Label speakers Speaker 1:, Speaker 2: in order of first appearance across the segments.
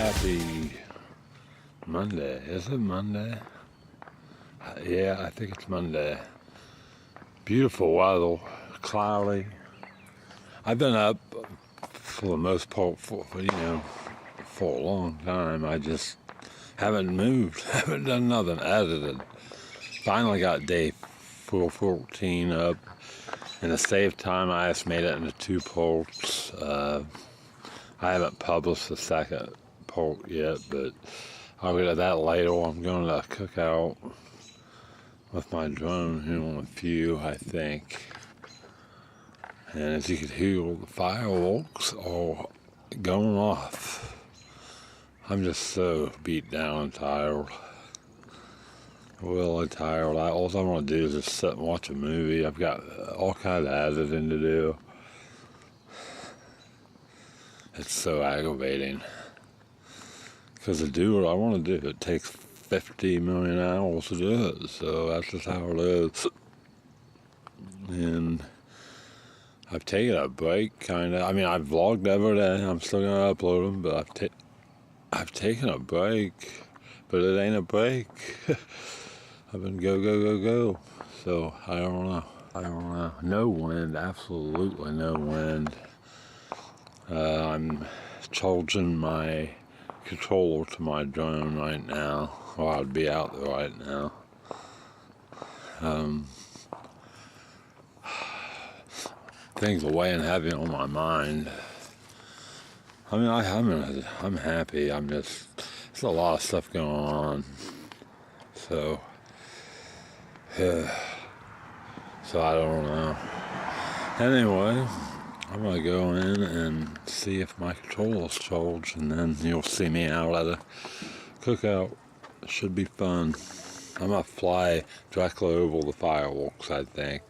Speaker 1: Happy Monday. Is it Monday? Yeah, I think it's Monday. Beautiful weather, cloudy. I've been up for the most part for a long time. I just haven't moved, haven't done nothing edited. Finally got day 414 up. And to save time, I just made it into 2 parts. I haven't published the second part yet, but I'll get to that later. I'm going to cook out with my drone here on a few, I think. And as you can hear, the fireworks are going off. I'm just so beat down and tired. Really tired. All I want to do is just sit and watch a movie. I've got all kinds of editing to do. It's so aggravating. Because to do what I want to do, it takes 50 million hours to do it. So that's just how it is. And I've taken a break, kind of. I mean, I've vlogged every day. I'm still going to upload them, but I've taken a break. But it ain't a break. I've been go. So I don't know. No wind, absolutely no wind. I'm charging my controller to my drone right now, or I'd be out there right now. Things are weighing heavy on my mind. I mean, I'm happy. There's a lot of stuff going on. So I don't know. Anyway, I'm gonna go in and see if my controller's charged, and then you'll see me out at a cookout. It should be fun. I'm gonna fly directly over the fireworks, I think.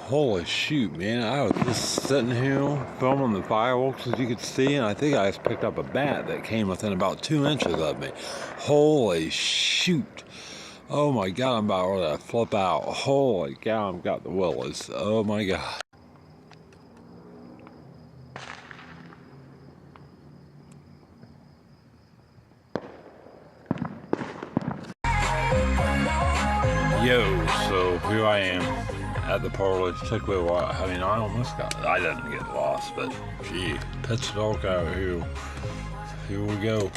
Speaker 1: Holy shoot, man, I was just sitting here filming the fireworks, as you could see, and I think I just picked up a bat that came within about 2 inches of me. Holy shoot. Oh my God, I'm about ready to flip out. Holy cow, I've got the willies. Oh my God. Yo, so here I am at the parlor. It took me a while. I mean, I didn't get lost, but gee, pitch dark out here. Here we go.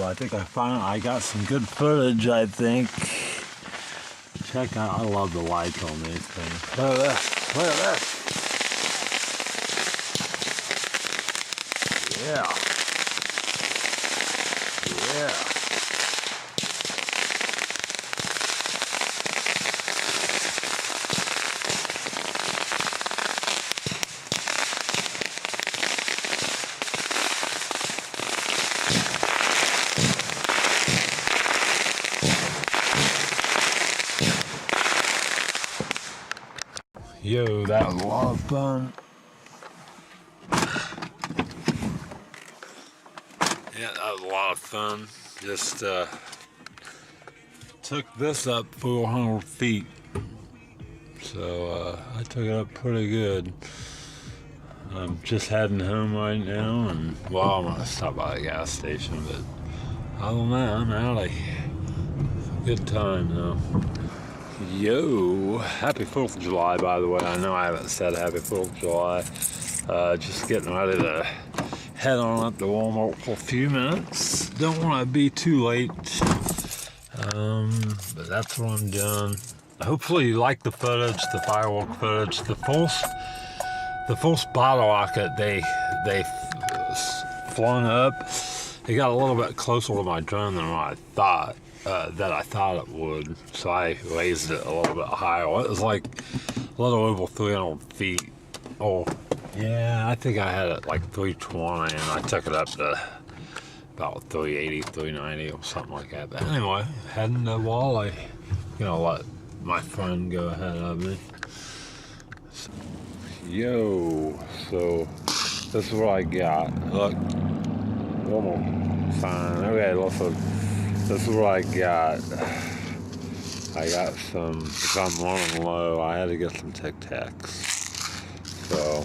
Speaker 1: I think I got some good footage, I think. Check out, I love the lights on these things. Look at this, look at this. Yeah. Yeah. Yo, that was a lot of fun. Yeah, that was a lot of fun. Just took this up 400 feet. So I took it up pretty good. I'm just heading home right now, and well, I'm gonna stop by the gas station, but other than that, I'm out of here. Good time though. Yo, happy 4th of July, by the way. I know I haven't said happy 4th of July. Just getting ready to head on up to Walmart for a few minutes. Don't want to be too late, but that's what I'm doing. Hopefully you like the footage, the firework footage. The first bottle rocket they flung up, it got a little bit closer to my drone than what I thought. That I thought it would, so I raised it a little bit higher. It was like a little over 300 feet. Oh, yeah, I think I had it like 320, and I took it up to about 380, 390, or something like that. But anyway, heading to Wally. Gonna let my friend go ahead of me. So, yo, so this is what I got. Look, almost fine. Okay, listen. This is what I got. I got some, because I'm running low, I had to get some Tic Tacs. So,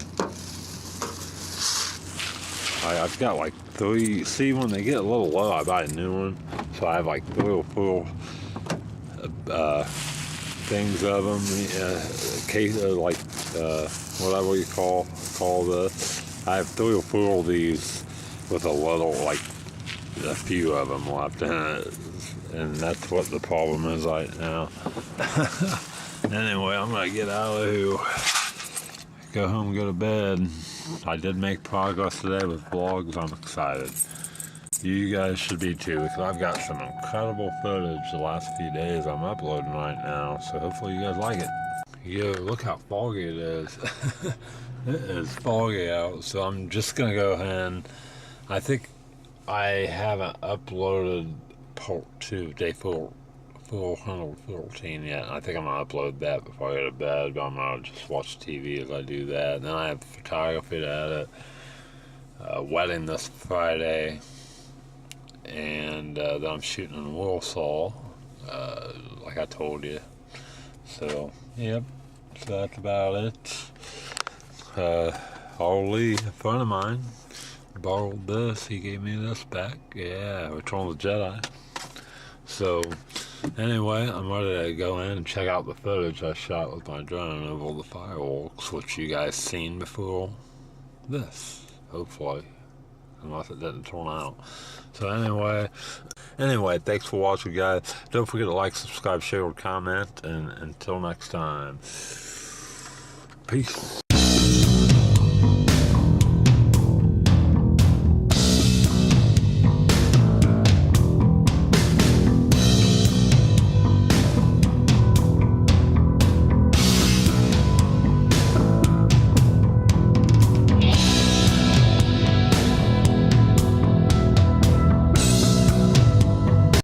Speaker 1: I've got like 3, see when they get a little low, I buy a new one. So I have like 3 or 4 things of them, case, like, whatever you call this. I have 3 or 4 of these with a little, like, a few of them left in it, and that's what the problem is right now. Anyway, I'm gonna get out of here, go home, go to bed. I did make progress today with vlogs. I'm excited. You guys should be too, because I've got some incredible footage the last few days I'm uploading right now, so hopefully you guys like it. Yo, look how foggy it is. It is foggy out, so I'm just gonna go ahead and, I think I haven't uploaded part 2, day 414 yet. I think I'm gonna upload that before I go to bed, but I'm gonna just watch TV as I do that. And then I have photography to edit, wedding this Friday, and then I'm shooting in Warsaw, like I told you. So, yep, so that's about it. Ollie, a friend of mine, borrowed this. He gave me this back. Yeah, Return of the Jedi. So anyway, I'm ready to go in and check out the footage I shot with my drone of all the fireworks, which you guys seen before this, hopefully, unless it didn't turn out. So anyway, thanks for watching, guys. Don't forget to like, subscribe, share, or comment, and until next time, peace.